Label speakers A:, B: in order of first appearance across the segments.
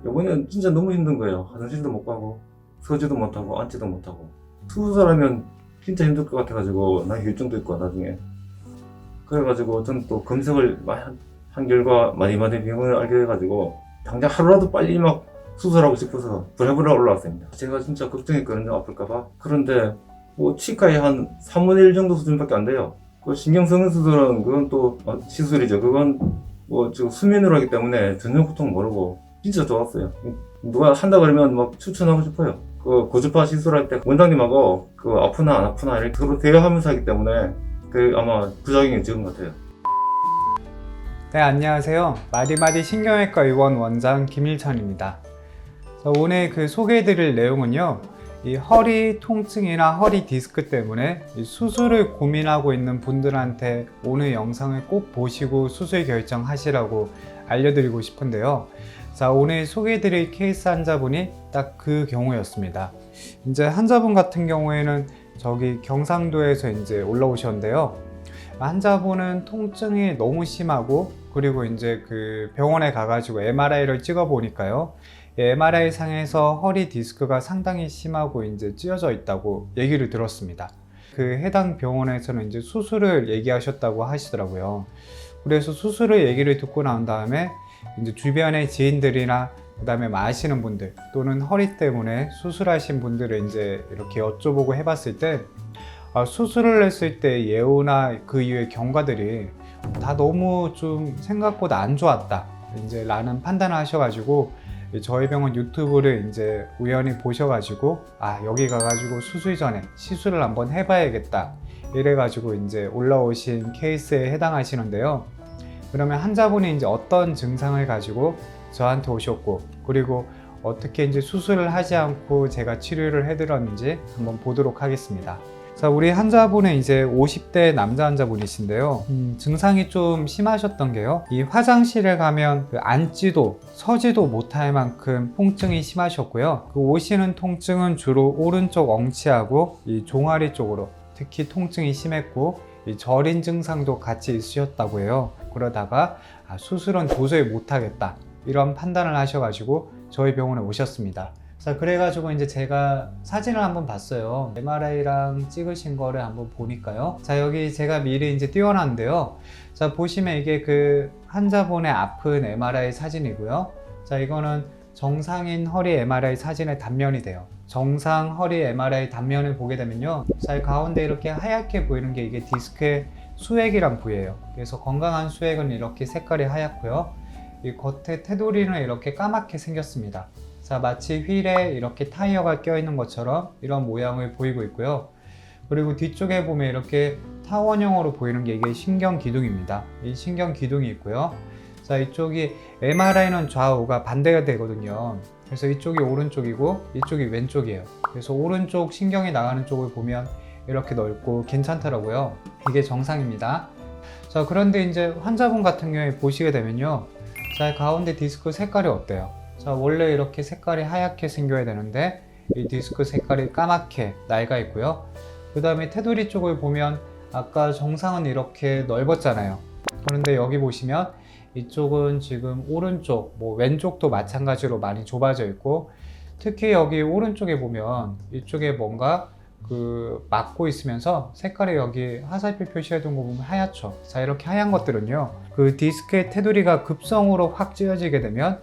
A: 이번엔 진짜 너무 힘든 거예요. 화장실도 못 가고 서지도 못하고 앉지도 못하고 수술하면 진짜 힘들 것 같아가지고 난 휴증도 있고 나중에 그래가지고 전 또 검색을 한 결과 많이 병원을 알게 돼가지고 당장 하루라도 빨리 막 수술하고 싶어서 불해불해 올라왔습니다. 제가 진짜 걱정했거든요, 아플까봐. 그런데 뭐 치과에 한 3분의 1 정도 수준밖에 안 돼요. 그 신경성형 수술은 그건 또 시술이죠. 그건 뭐 지금 수면으로 하기 때문에 전혀 고통 모르고 진짜 좋았어요. 누가 한다 그러면 막 추천하고 싶어요. 그 고주파 시술할 때 원장님하고 그 아프나 안 아프나 이렇게 서로 대화하면서 하기 때문에 그 아마 부작용이 적은 것 같아요.
B: 네, 안녕하세요. 마디마디 신경외과 의원 원장 김일천입니다. 오늘 소개해드릴 내용은요, 이 허리 통증이나 허리 디스크 때문에 수술을 고민하고 있는 분들한테 오늘 영상을 꼭 보시고 수술 결정하시라고 알려드리고 싶은데요. 자, 오늘 소개해드릴 케이스 환자분이 딱 그 경우였습니다. 이제 환자분 같은 경우에는 저기 경상도에서 이제 올라오셨는데요. 환자분은 통증이 너무 심하고, 그리고 이제 그 병원에 가가지고 MRI를 찍어 보니까요, MRI 상에서 허리 디스크가 상당히 심하고 이제 찢어져 있다고 얘기를 들었습니다. 그 해당 병원에서는 이제 수술을 얘기하셨다고 하시더라고요. 그래서 수술을 얘기를 듣고 난 다음에 이제 주변의 지인들이나 그 다음에 아시는 분들 또는 허리 때문에 수술하신 분들을 이제 이렇게 여쭤보고 해봤을 때 수술을 했을 때 예후나 그 이후의 경과들이 다 너무 좀 생각보다 안 좋았다 이제 라는 판단을 하셔가지고 저희 병원 유튜브를 이제 우연히 보셔가지고 여기 가가지고 수술 전에 시술을 한번 해봐야겠다 이래가지고 이제 올라오신 케이스에 해당하시는데요. 그러면 환자분이 이제 어떤 증상을 가지고 저한테 오셨고, 그리고 어떻게 이제 수술을 하지 않고 제가 치료를 해드렸는지 한번 보도록 하겠습니다. 자, 우리 환자분은 이제 50대 남자 환자분이신데요. 증상이 좀 심하셨던 게요, 이 화장실에 가면 앉지도 서지도 못할 만큼 통증이 심하셨고요. 그 오시는 통증은 주로 오른쪽 엉치하고 이 종아리 쪽으로 특히 통증이 심했고, 이 저린 증상도 같이 있으셨다고 해요. 그러다가 수술은 도저히 못하겠다 이런 판단을 하셔가지고 저희 병원에 오셨습니다. 자, 그래가지고 이제 제가 사진을 한번 봤어요. MRI랑 찍으신 거를 한번 보니까요. 자, 여기 제가 미리 이제 띄워놨는데요. 자, 보시면 이게 그 환자분의 아픈 MRI 사진이고요. 자, 이거는 정상인 허리 MRI 사진의 단면이 돼요. 정상 허리 MRI 단면을 보게 되면요, 자, 가운데 이렇게 하얗게 보이는 게 이게 디스크의 수액이란 부위예요. 그래서 건강한 수액은 이렇게 색깔이 하얗고요, 이 겉에 테두리는 이렇게 까맣게 생겼습니다. 자, 마치 휠에 이렇게 타이어가 껴있는 것처럼 이런 모양을 보이고 있고요. 그리고 뒤쪽에 보면 이렇게 타원형으로 보이는 게 이게 신경기둥입니다. 이 신경기둥이 있고요. 자, 이쪽이 MRI는 좌우가 반대가 되거든요. 그래서 이쪽이 오른쪽이고 이쪽이 왼쪽이에요. 그래서 오른쪽 신경이 나가는 쪽을 보면 이렇게 넓고 괜찮더라고요. 이게 정상입니다. 자, 그런데 이제 환자분 같은 경우에 보시게 되면요, 자, 가운데 디스크 색깔이 어때요? 자, 원래 이렇게 색깔이 하얗게 생겨야 되는데 이 디스크 색깔이 까맣게 낡아 있고요. 그 다음에 테두리 쪽을 보면 아까 정상은 이렇게 넓었잖아요. 그런데 여기 보시면 이쪽은 지금 오른쪽, 왼쪽도 마찬가지로 많이 좁아져 있고, 특히 여기 오른쪽에 보면 이쪽에 뭔가 막고 있으면서 색깔이 여기 화살표 표시해 둔 거 보면 하얗죠. 자, 이렇게 하얀 것들은요, 그 디스크의 테두리가 급성으로 확 찢어지게 되면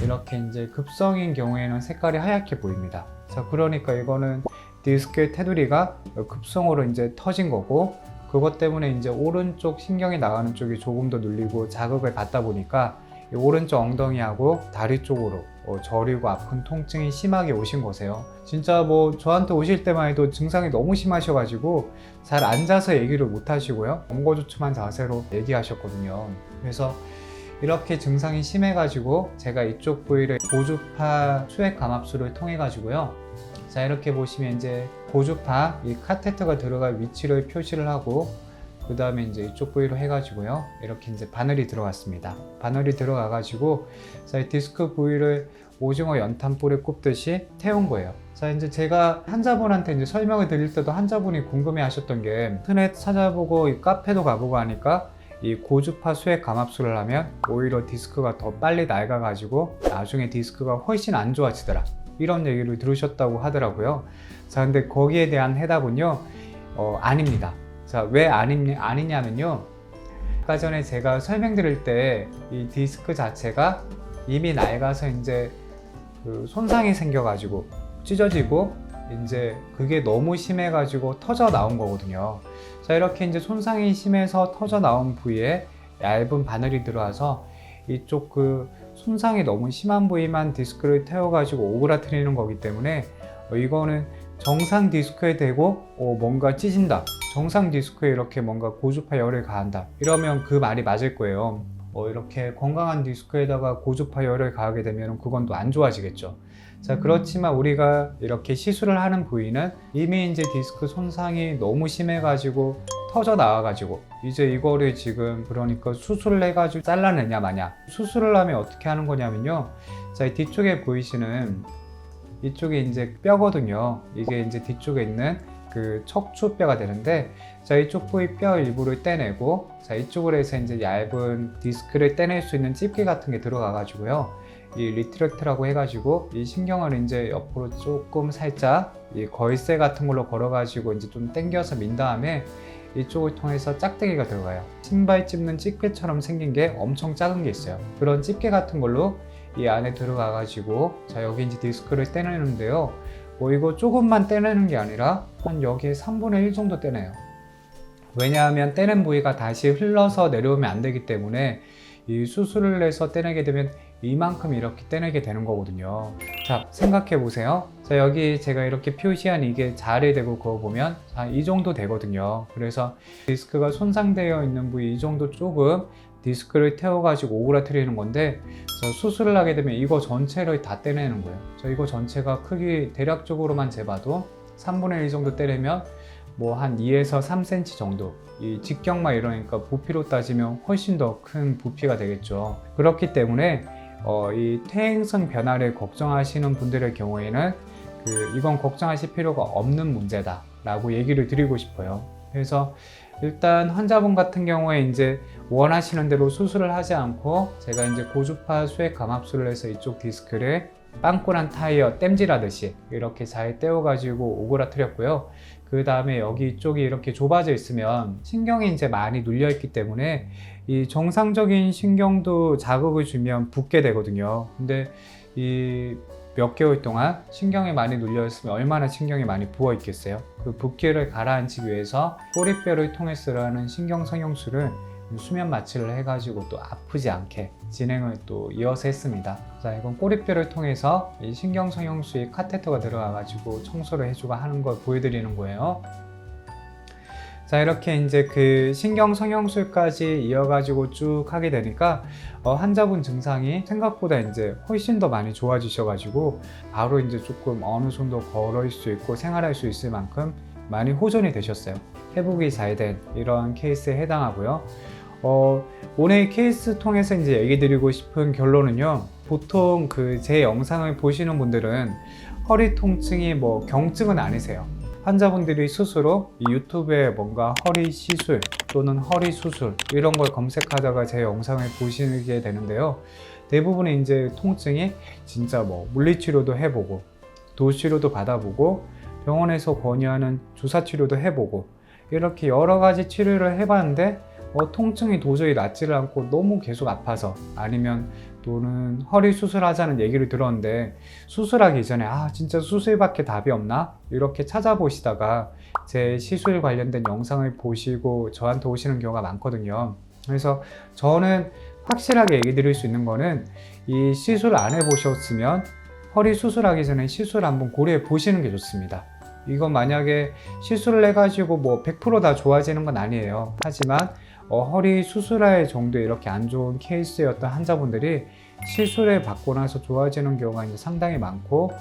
B: 이렇게 이제 급성인 경우에는 색깔이 하얗게 보입니다. 자, 그러니까 이거는 디스크의 테두리가 급성으로 이제 터진 거고, 그것 때문에 이제 오른쪽 신경이 나가는 쪽이 조금 더 눌리고 자극을 받다 보니까 이 오른쪽 엉덩이하고 다리 쪽으로 저리고 아픈 통증이 심하게 오신 거세요. 진짜 저한테 오실 때만 해도 증상이 너무 심하셔가지고 잘 앉아서 얘기를 못 하시고요, 엉거주춤한 자세로 얘기하셨거든요. 그래서 이렇게 증상이 심해가지고 제가 이쪽 부위를 고주파 수액 감압술을 통해 가지고요, 자, 이렇게 보시면 이제 고주파 이 카테터가 들어갈 위치를 표시를 하고, 그 다음에 이제 이쪽 부위로 해가지고요, 이렇게 이제 바늘이 들어갔습니다. 바늘이 들어가가지고 자, 이 디스크 부위를 오징어 연탄불에 꼽듯이 태운 거예요. 자, 이제 제가 환자분한테 이제 설명을 드릴 때도 환자분이 궁금해 하셨던 게, 인터넷 찾아보고 이 카페도 가보고 하니까 이 고주파 수액 감압술을 하면 오히려 디스크가 더 빨리 낡아가지고 나중에 디스크가 훨씬 안 좋아지더라, 이런 얘기를 들으셨다고 하더라고요. 자, 근데 거기에 대한 해답은요, 아닙니다. 자, 왜 아니냐면요, 아까 전에 제가 설명드릴 때 이 디스크 자체가 이미 낡아서 이제 그 손상이 생겨가지고 찢어지고 이제 그게 너무 심해가지고 터져 나온 거거든요. 자, 이렇게 이제 손상이 심해서 터져 나온 부위에 얇은 바늘이 들어와서 이쪽 그 손상이 너무 심한 부위만 디스크를 태워가지고 오그라뜨리는 거기 때문에 이거는 정상 디스크에 대고 뭔가 찢은다, 정상 디스크에 이렇게 뭔가 고주파 열을 가한다, 이러면 그 말이 맞을 거예요. 이렇게 건강한 디스크에다가 고주파 열을 가하게 되면 그건 또 안 좋아지겠죠. 자, 그렇지만 우리가 이렇게 시술을 하는 부위는 이미 이제 디스크 손상이 너무 심해가지고 터져 나와가지고 이제 이거를 지금 그러니까 수술을 해가지고 잘라내냐 마냐. 수술을 하면 어떻게 하는 거냐면요, 자, 이 뒤쪽에 보이시는 이쪽에 이제 뼈거든요. 이게 이제 뒤쪽에 있는 그 척추뼈가 되는데, 자, 이쪽 부위 뼈 일부를 떼내고, 자, 이쪽으로 해서 이제 얇은 디스크를 떼낼 수 있는 집게 같은 게 들어가 가지고요, 이 리트랙트라고 해가지고 이 신경을 이제 옆으로 조금 살짝 이 걸쇠 같은 걸로 걸어 가지고 이제 좀 당겨서 민 다음에 이쪽을 통해서 짝대기가 들어가요. 신발 찝는 집게처럼 생긴 게 엄청 작은 게 있어요. 그런 집게 같은 걸로 이 안에 들어가 가지고, 자, 여기 이제 디스크를 떼내는데요, 이거 조금만 떼내는 게 아니라 한 여기에 3분의 1 정도 떼내요. 왜냐하면 떼낸 부위가 다시 흘러서 내려오면 안 되기 때문에 이 수술을 해서 떼내게 되면 이만큼 이렇게 떼내게 되는 거거든요. 자, 생각해 보세요. 자, 여기 제가 이렇게 표시한 이게 자리 되고 그거 보면 이 정도 되거든요. 그래서 디스크가 손상되어 있는 부위 이 정도 조금 디스크를 태워가지고 오그라뜨리는 건데, 수술을 하게 되면 이거 전체를 다 떼내는 거예요. 이거 전체가 크기 대략적으로만 재봐도 3분의 1 정도 떼내면 뭐 한 2에서 3cm 정도, 이 직경마 이러니까 부피로 따지면 훨씬 더 큰 부피가 되겠죠. 그렇기 때문에 이 퇴행성 변화를 걱정하시는 분들의 경우에는 이건 걱정하실 필요가 없는 문제다 라고 얘기를 드리고 싶어요. 그래서 일단 환자분 같은 경우에 이제 원하시는 대로 수술을 하지 않고 제가 이제 고주파 수액 감압술을 해서 이쪽 디스크를 빵꾸난 타이어 땜질하듯이 이렇게 잘 떼어가지고 오그라뜨렸고요. 그 다음에 여기 쪽이 이렇게 좁아져 있으면 신경이 이제 많이 눌려 있기 때문에 이 정상적인 신경도 자극을 주면 붓게 되거든요. 근데 이 몇 개월 동안 신경이 많이 눌려 있으면 얼마나 신경이 많이 부어 있겠어요. 그 붓기를 가라앉히기 위해서 꼬리뼈를 통해서 하는 신경 성형술을 수면 마취를 해가지고 또 아프지 않게 진행을 또 이어서 했습니다. 자, 이건 꼬리뼈를 통해서 이 신경 성형수에 카테터가 들어가가지고 청소를 해주고 하는 걸 보여드리는 거예요. 자, 이렇게 이제 그 신경 성형술까지 이어가지고 쭉 하게 되니까 환자분 증상이 생각보다 이제 훨씬 더 많이 좋아지셔가지고 바로 이제 조금 어느 정도 걸을 수 있고 생활할 수 있을 만큼 많이 호전이 되셨어요. 회복이 잘 된 이런 케이스에 해당하고요. 오늘 이 케이스 통해서 이제 얘기 드리고 싶은 결론은요, 보통 제 영상을 보시는 분들은 허리 통증이 뭐 경증은 아니세요. 환자분들이 스스로 이 유튜브에 뭔가 허리 시술 또는 허리 수술 이런 걸 검색하다가 제 영상을 보시게 되는데요, 대부분의 이제 통증이 진짜 뭐 물리치료도 해보고 도치료도 받아보고 병원에서 권유하는 주사치료도 해보고 이렇게 여러 가지 치료를 해봤는데 통증이 도저히 낫지를 않고 너무 계속 아파서, 아니면 또는 허리 수술하자는 얘기를 들었는데 수술하기 전에 진짜 수술밖에 답이 없나? 이렇게 찾아보시다가 제 시술 관련된 영상을 보시고 저한테 오시는 경우가 많거든요. 그래서 저는 확실하게 얘기 드릴 수 있는 거는, 이 시술 안 해보셨으면 허리 수술하기 전에 시술 한번 고려해 보시는 게 좋습니다. 이건 만약에 시술을 해가지고 뭐 100% 다 좋아지는 건 아니에요. 하지만 허리 수술할 정도 이렇게 안 좋은 케이스였던 환자분들이 시술을 받고 나서 좋아지는 경우가 이제 상당히 많고,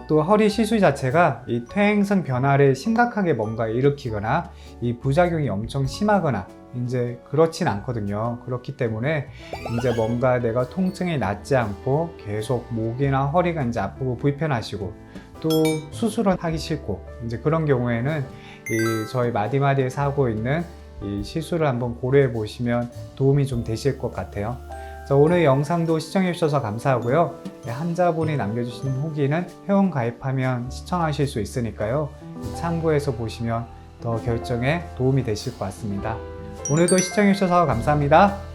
B: 또 허리 시술 자체가 이 퇴행성 변화를 심각하게 뭔가 일으키거나 이 부작용이 엄청 심하거나 이제 그렇진 않거든요. 그렇기 때문에 이제 뭔가 내가 통증이 낫지 않고 계속 목이나 허리가 이제 아프고 불편하시고 또 수술은 하기 싫고 이제 그런 경우에는 이 저희 마디마디에서 하고 있는 이 시술을 한번 고려해 보시면 도움이 좀 되실 것 같아요. 오늘 영상도 시청해 주셔서 감사하고요. 환자분이 남겨주신 후기는 회원 가입하면 시청하실 수 있으니까요. 참고해서 보시면 더 결정에 도움이 되실 것 같습니다. 오늘도 시청해 주셔서 감사합니다.